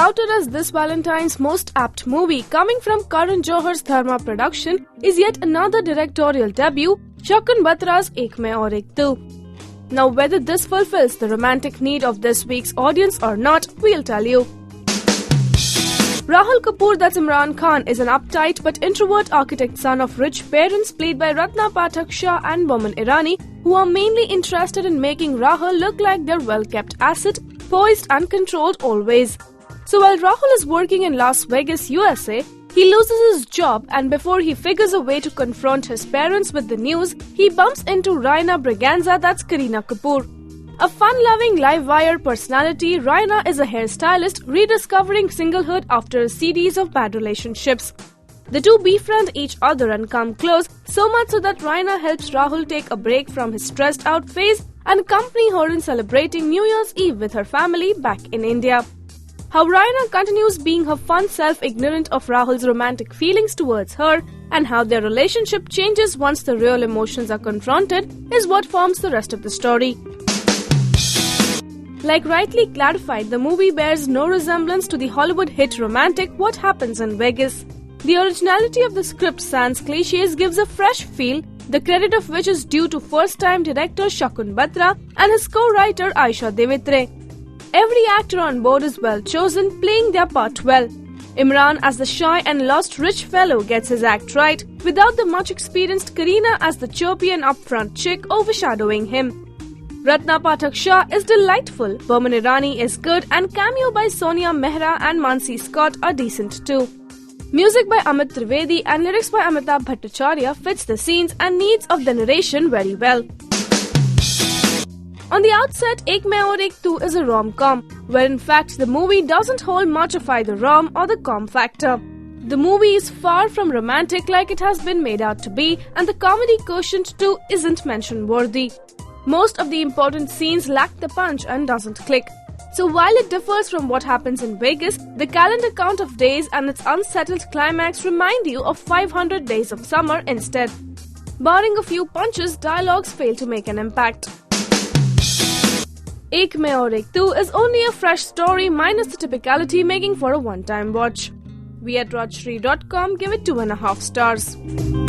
touted as this Valentine's most apt movie coming from Karan Johar's Dharma production is yet another directorial debut, Shakun Batra's Ek Main Aur Ek Tu. Now whether this fulfills the romantic need of this week's audience or not, we'll tell you. Rahul Kapoor, that's Imran Khan, is an uptight but introvert architect son of rich parents played by Ratna Pathak Shah and Boman Irani, who are mainly interested in making Rahul look like their well-kept asset, poised and controlled always. So while Rahul is working in Las Vegas, USA, he loses his job, and before he figures a way to confront his parents with the news, he bumps into Raina Braganza, that's Kareena Kapoor. A fun-loving live-wire personality, Raina is a hairstylist rediscovering singlehood after a series of bad relationships. The two befriend each other and come close, so much so that Raina helps Rahul take a break from his stressed-out phase and accompany her in celebrating New Year's Eve with her family back in India. How Raina continues being her fun self ignorant of Rahul's romantic feelings towards her, and how their relationship changes once the real emotions are confronted is what forms the rest of the story. Like rightly clarified, the movie bears no resemblance to the Hollywood hit romantic What Happens in Vegas. The originality of the script sans cliches gives a fresh feel, the credit of which is due to first-time director Shakun Batra and his co-writer Aisha Devitre. Every actor on board is well chosen, playing their part well. Imran as the shy and lost rich fellow gets his act right, without the much experienced Kareena as the chirpy and upfront chick overshadowing him. Ratna Pathak Shah is delightful, Boman Irani is good, and cameo by Sonia Mehra and Mansi Scott are decent too. Music by Amit Trivedi and lyrics by Amitabh Bhattacharya fits the scenes and needs of the narration very well. On the outset, Ek Main Aur Ek Tu is a rom-com, where in fact the movie doesn't hold much of either rom or the com factor. The movie is far from romantic like it has been made out to be, and the comedy quotient too isn't mention-worthy. Most of the important scenes lack the punch and doesn't click. So while it differs from What Happens in Vegas, the calendar count of days and its unsettled climax remind you of 500 Days of Summer instead. Barring a few punches, dialogues fail to make an impact. Ek Main Aur Ek Tu is only a fresh story minus the typicality, making for a one-time watch. We at Rajshri.com give it 2.5 stars.